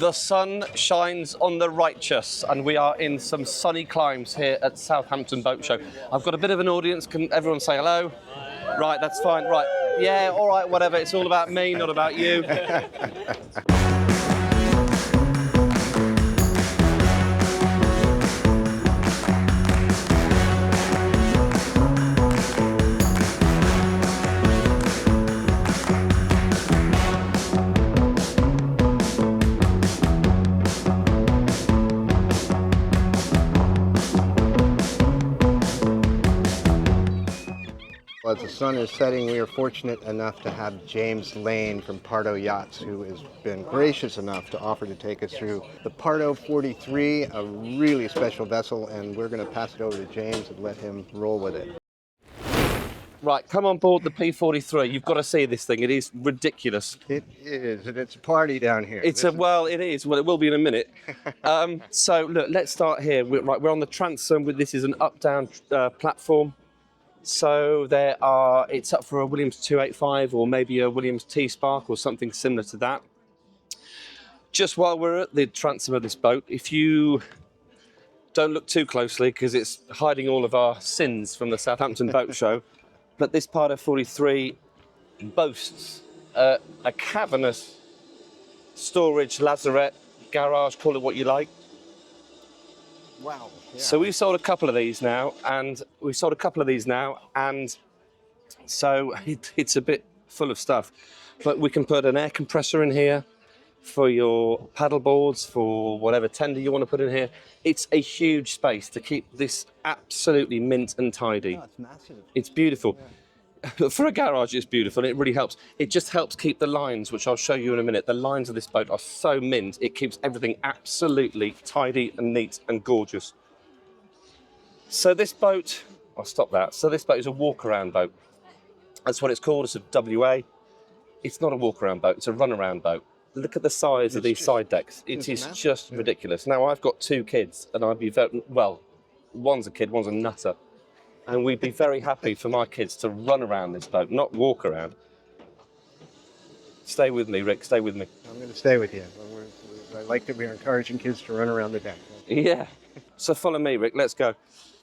The sun shines on the righteous, and we are in some sunny climes here at Southampton Boat Show. I've got a bit of an audience. Can everyone say hello? Right, that's fine. Right, yeah, all right, whatever. It's all about me, not about you. As the sun is setting, we are fortunate enough to have James Lane from Pardo Yachts, who has been gracious enough to offer to take us through the Pardo 43, a really special vessel, and we're going to pass it over to James and let him roll with it. Right, come on board the P43. You've got to see this thing. It is ridiculous. It is, and it's a party down here. Well, it is. Well, it will be in a minute. So, look, let's start here. We're on the transom. This is an up-down platform. So it's up for a Williams 285 or maybe a Williams T-Spark or something similar to that. Just while we're at the transom of this boat, if you don't look too closely because it's hiding all of our sins from the Southampton Boat Show, but this Pardo 43 boasts a cavernous storage lazarette, garage, call it what you like. Wow. Yeah. So we've sold a couple of these now, and so it's a bit full of stuff. But we can put an air compressor in here for your paddle boards, for whatever tender you want to put in here. It's a huge space to keep this absolutely mint and tidy. Oh, it's massive. It's beautiful. Yeah. For a garage, it's beautiful. It really helps. It just helps keep the lines, which I'll show you in a minute. The lines of this boat are so mint. It keeps everything absolutely tidy and neat and gorgeous. So this boat, I'll stop that. So this boat is a walk-around boat. That's what it's called. It's a WA. It's not a walk-around boat. It's a run-around boat. Look at the size of these side decks. It is just ridiculous. Now, I've got two kids, and I'd be very, well, one's a kid, one's a nutter. And we'd be very happy for my kids to run around this boat, not walk around. Stay with me, Rick, stay with me. I'm going to stay with you. I like that we're encouraging kids to run around the deck. Yeah. So follow me, Rick, let's go.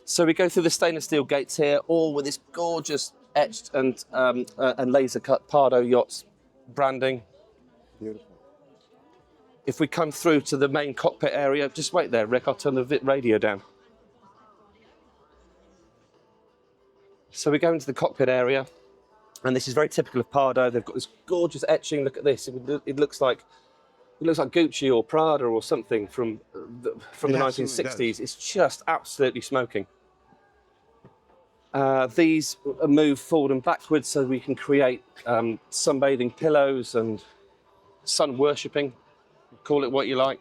So we go through the stainless steel gates here, all with this gorgeous etched and laser cut Pardo Yachts branding. Beautiful. If we come through to the main cockpit area, just wait there, Rick, I'll turn the radio down. So we go into the cockpit area, and this is very typical of Pardo. They've got this gorgeous etching. Look at this. It looks like Gucci or Prada or something from the 1960s. It's just absolutely smoking. These move forward and backwards so we can create sunbathing pillows and sun worshipping. Call it what you like.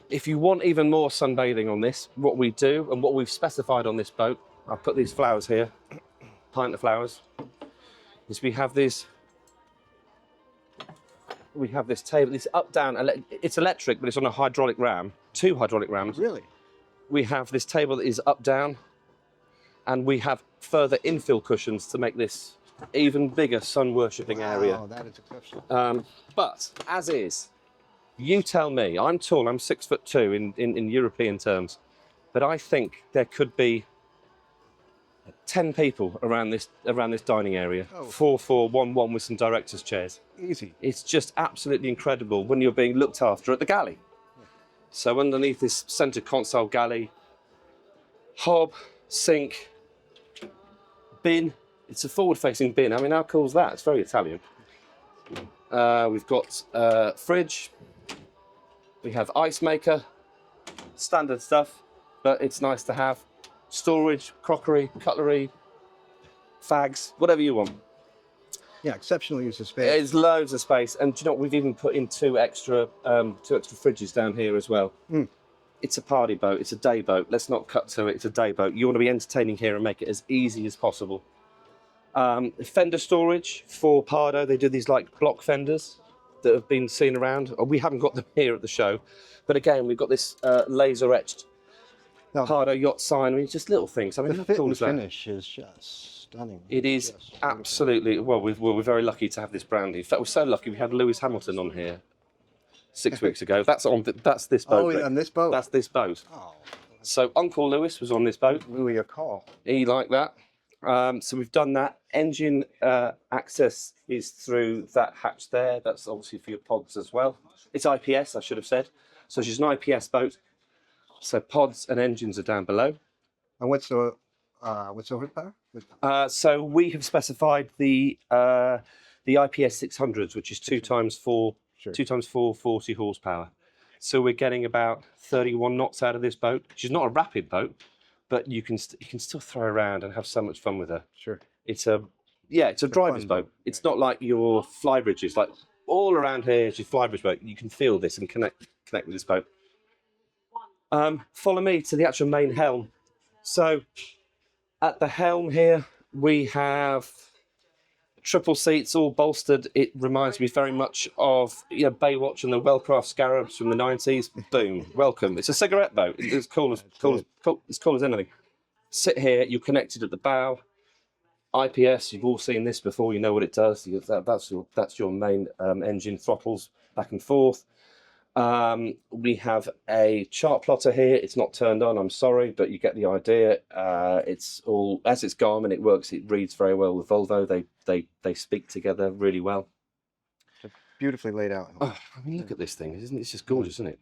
If you want even more sunbathing on this, what we do and what we've specified on this boat, I'll put these flowers here, pint of flowers, is we have this table, this up-down, it's electric, but it's on a hydraulic ram, 2 hydraulic rams. Really? We have this table that is up-down, and we have further infill cushions to make this even bigger sun worshipping area. Oh, that is exceptional. But as is, you tell me, I'm tall, I'm 6'2" in European terms, but I think there could be 10 people around this dining area. Oh. 4-4-1-1 with some directors' chairs. Easy. It's just absolutely incredible when you're being looked after at the galley. Yeah. So underneath this centre console galley, hob, sink, bin. It's a forward-facing bin. I mean, how cool is that? It's very Italian. We've got fridge. We have ice maker. Standard stuff, but it's nice to have. Storage, crockery, cutlery, fags, whatever you want. Yeah, exceptional use of space. There's loads of space, and do you know what? We've even put in two extra fridges down here as well. Mm. It's a party boat. It's a day boat. Let's not cut to it. It's a day boat. You want to be entertaining here and make it as easy as possible. Fender storage for Pardo. They do these like block fenders that have been seen around. We haven't got them here at the show, but again, we've got this laser etched Pardo yacht sign. I mean, just little things. I mean, how cool is that? The finish is just stunning. It is absolutely, well, we're very lucky to have this brand. In fact, we're so lucky we had Lewis Hamilton on here 6 weeks ago. That's this boat. Oh, Rick. on this boat? That's this boat. Oh, So Uncle Lewis was on this boat. Louis a call. He liked that. So we've done that. Engine access is through that hatch there. That's obviously for your pods as well. It's IPS, I should have said. So she's an IPS boat. So pods and engines are down below. And what's the horsepower? So we have specified the IPS 600s, which is 2 times 4, Sure. 2 times 4, 40 horsepower. So we're getting about 31 knots out of this boat. She's not a rapid boat, but you can still throw around and have so much fun with her. Sure. It's a driver's boat. It's not like your flybridges. Like all around here is your flybridge boat. You can feel this and connect with this boat. Follow me to the actual main helm. So at the helm here, we have triple seats, all bolstered. It reminds me very much of Baywatch and the Wellcraft Scarabs from the 90s. Boom, welcome. It's a cigarette boat. It's cool as anything. Sit here, you're connected at the bow. IPS, you've all seen this before, you know what it does. That's your main engine, throttles back and forth. We have a chart plotter here. It's not turned on, I'm sorry, but you get the idea. It's all, as it's Garmin, it works, it reads very well with Volvo. They speak together really well. Beautifully laid out. Oh, I mean, look at this thing. It's just gorgeous, isn't it?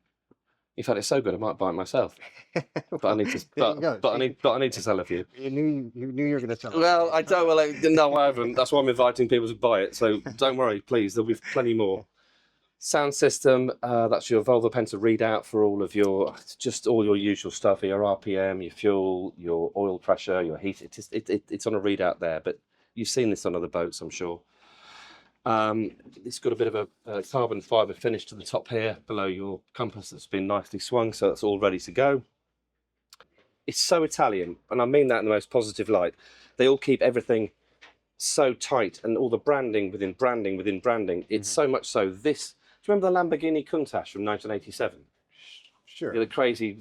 In fact, it's so good I might buy it myself. But I need to. But I need to sell a few. You knew you were going to tell. Well, I don't. Well, no, I haven't. That's why I'm inviting people to buy it. So don't worry, please. There'll be plenty more. Sound system. That's your Volvo Penta readout for all of your all your usual stuff. Your RPM, your fuel, your oil pressure, your heat. It's on a readout there. But you've seen this on other boats, I'm sure. It's got a bit of a carbon fibre finish to the top here below your compass that's been nicely swung, so that's all ready to go. It's so Italian, and I mean that in the most positive light. They all keep everything so tight, and all the branding within branding within branding. It's so much so. This, do you remember the Lamborghini Countach from 1987? Sure. The crazy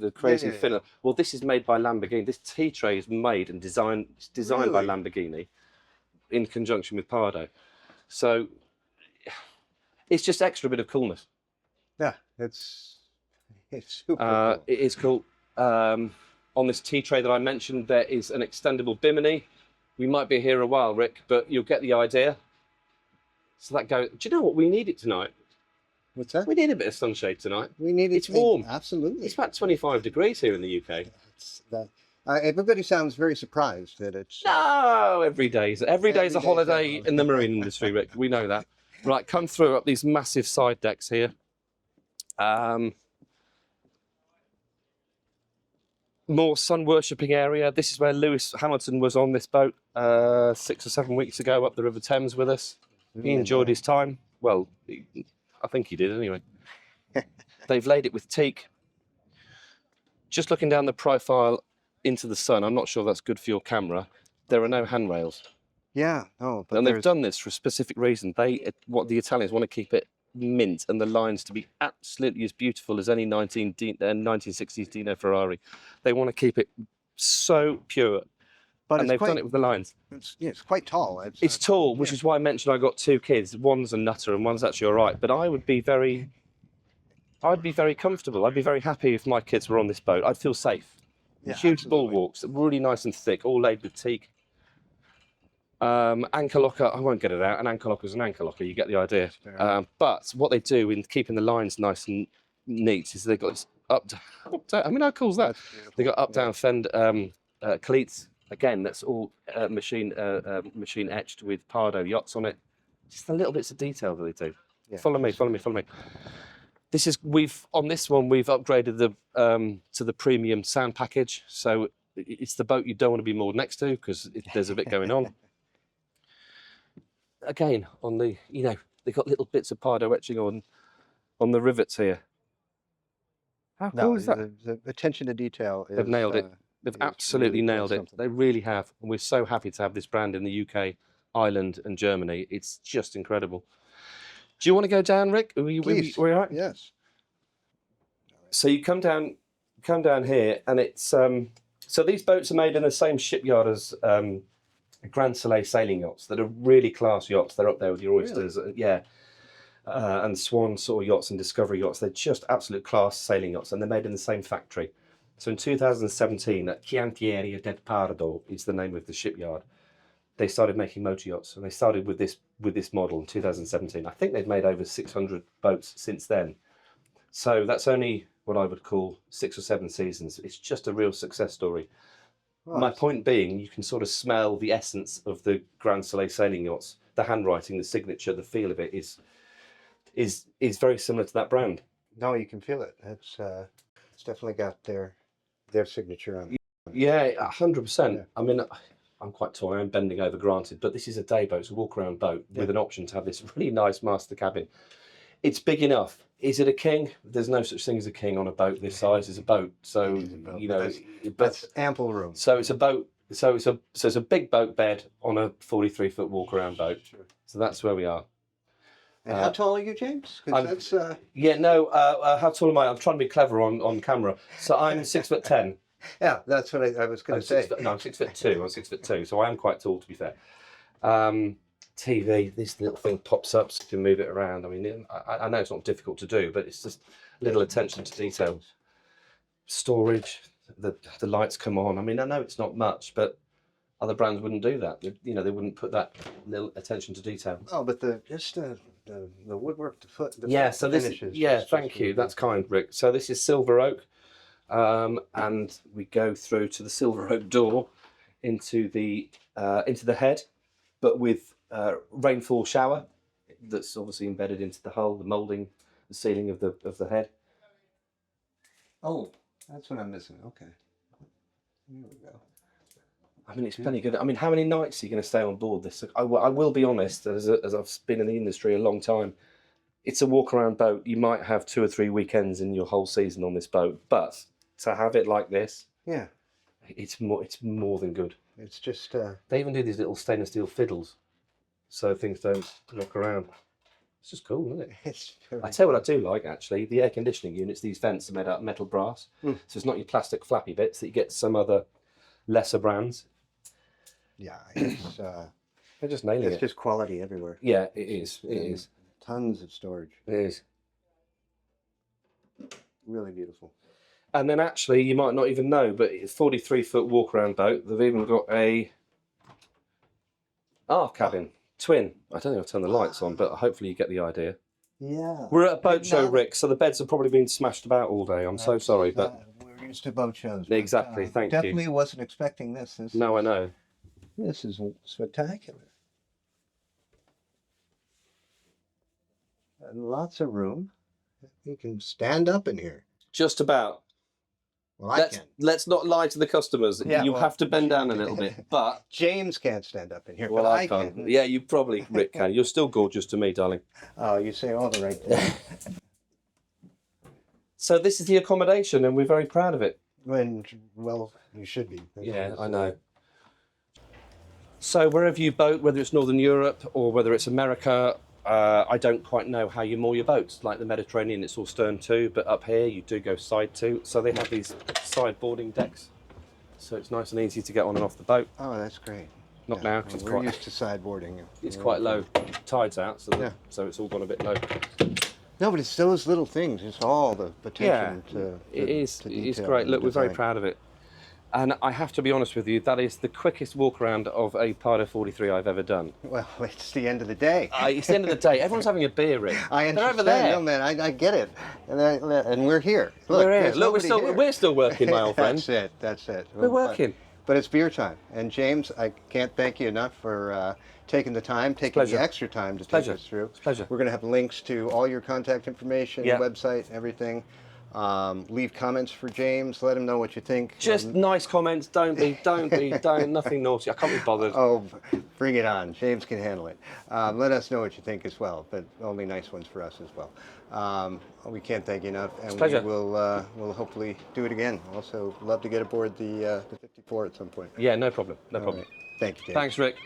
filler. Well, this is made by Lamborghini. This tea tray is made and designed by Lamborghini in conjunction with Pardo. So it's just extra bit of coolness. Yeah, it's super cool. It is cool. On this tea tray that I mentioned, there is an extendable bimini. We might be here a while, Rick, but you'll get the idea. So that goes. Do you know what we need it tonight? What's that? We need a bit of sunshade tonight. We need it. It's warm. Absolutely. It's about 25 degrees here in the UK. Everybody sounds very surprised that it's. No, every day's a holiday in the marine industry, Rick. We know that. Right, come through up these massive side decks here. More sun worshipping area. This is where Lewis Hamilton was on this boat 6 or 7 weeks ago up the River Thames with us. He enjoyed his time. Well, I think he did anyway. They've laid it with teak. Just looking down the profile into the sun, I'm not sure that's good for your camera. There are no handrails. Yeah, no. But and they've done this for a specific reason. What the Italians want to keep it mint and the lines to be absolutely as beautiful as any 1960s Dino Ferrari. They want to keep it so pure. But and they've done it with the lines. It's quite tall. It's tall, which is why I mentioned I got 2 kids. One's a nutter and one's actually all right. But I'd be very comfortable. I'd be very happy if my kids were on this boat. I'd feel safe. Yeah, huge absolutely. bulwarks, really nice and thick, all laid with teak. Anchor locker, I won't get it out. An anchor locker is an anchor locker, you get the idea. But what they do in keeping the lines nice and neat is they've got this up down, I mean, how cool is that? They've got up-down fend cleats. Again, that's all machine etched with Pardo Yachts on it. Just the little bits of detail that they do. Yeah. Follow me. This is on this one we've upgraded to the premium sound package. So it's the boat you don't want to be moored next to because there's a bit going on. Again, on the they've got little bits of Pardo etching on the rivets here. How cool is that? The attention to detail. They've nailed it. They've absolutely nailed it. They really have. And we're so happy to have this brand in the UK, Ireland, and Germany. It's just incredible. Do you want to go down, Rick? Are you all right? Yes. So you come down here, and it's so these boats are made in the same shipyard as Grand Soleil sailing yachts that are really class yachts. They're up there with your oysters. Really? Yeah. and Swan sort of yachts and Discovery yachts. They're just absolute class sailing yachts, and they're made in the same factory. So in 2017, at Chiantieri del Pardo is the name of the shipyard, they started making motor yachts, and they started with this model in 2017. I think they've made over 600 boats since then. So that's only what I would call 6 or 7 seasons. It's just a real success story. Right. My point being, you can sort of smell the essence of the Grand Soleil sailing yachts. The handwriting, the signature, the feel of it is very similar to that brand. No, you can feel it. It's definitely got their signature on it. Yeah, 100%. Yeah. I mean, I'm quite tall. I'm bending over, granted, but this is a day boat. It's a walk-around boat with an option to have this really nice master cabin. It's big enough. Is it a king? There's no such thing as a king on a boat this size. It's a boat, so you know, that's ample room. So it's a boat. So it's a big boat bed on a 43-foot walk-around boat. Sure. So that's where we are. And how tall are you, James? That's yeah, no. How tall am I? I'm trying to be clever on camera. So I'm 6'10". Yeah, that's what I was going to say. No, I'm 6'2". I'm 6'2", so I am quite tall, to be fair. TV, this little thing pops up so you can move it around. I mean, I know it's not difficult to do, but it's just little attention to detail. Storage, the lights come on. I mean, I know it's not much, but other brands wouldn't do that. You know, they wouldn't put that little attention to detail. Oh, but the woodwork, yeah. So this, yeah, thank you. That's kind, Rick. So this is silver oak, and we go through to the silver oak door into the head, but with rainfall shower that's obviously embedded into the hull, the moulding, the ceiling of the head. Oh, that's what I'm missing. Okay, here we go. I mean, it's plenty good. I mean, how many nights are you going to stay on board this? I will be honest, as I've been in the industry a long time, it's a walk-around boat. You might have 2 or 3 weekends in your whole season on this boat, but to have it like this, yeah, it's more than good. It's just they even do these little stainless steel fiddles, so things don't knock around. It's just cool, isn't it? I tell you what I do like, actually, the air conditioning units. These vents are made out of metal brass, so it's not your plastic flappy bits that you get some other lesser brands. Yeah, it's they're just nailing it. It's just quality everywhere. Yeah, it is. It is. Tons of storage. It is. Really beautiful. And then actually, you might not even know, but it's a 43-foot walk-around boat. They've even got a Aft Cabin, twin. I don't think I've turned the lights on, but hopefully you get the idea. Yeah. We're at a boat show, Rick, so the beds have probably been smashed about all day. I'm so sorry, but we're used to boat shows. Exactly. Thank you. Definitely wasn't expecting this. No, I know. This is spectacular. And lots of room. You can stand up in here. Just about. Well, let's not lie to the customers. Yeah, you have to bend down a little bit, but James can't stand up in here. Well, but I can. Yeah, you probably, Rick, can. You're still gorgeous to me, darling. Oh, you say all the right things. So this is the accommodation, and we're very proud of it. Well, you should be. Yeah, I know. So wherever you boat, whether it's Northern Europe or whether it's America, I don't quite know how you moor your boats. Like the Mediterranean, it's all stern to, but up here you do go side to. So they have these side boarding decks. So it's nice and easy to get on and off the boat. Oh, that's great. Not now, because we're used to side boarding. It's quite low. Tide's out, so it's all gone a bit low. No, but it's those little things. It's all the attention to it is great. Look, we're very proud of it. And I have to be honest with you, that is the quickest walk around of a Pardo 43 I've ever done. Well, it's the end of the day. It's the end of the day. Everyone's having a beer, Rick. I understand. They're over there. No, man, I get it. And we're here. Look, we're here. Look, we're still working, my old friend. That's it. We're working. But it's beer time. And James, I can't thank you enough for taking the time, taking the extra time to take us through. It's a pleasure. We're going to have links to all your contact information, website, everything. Leave comments for James. Let him know what you think. Just nice comments. Don't nothing naughty. I can't be bothered. Oh, bring it on. James can handle it. Let us know what you think as well, but only nice ones for us as well. We can't thank you enough, and we'll hopefully do it again. Also, love to get aboard the 54 at some point. Yeah, no problem. No problem. Right. Thank you, James. Thanks, Rick.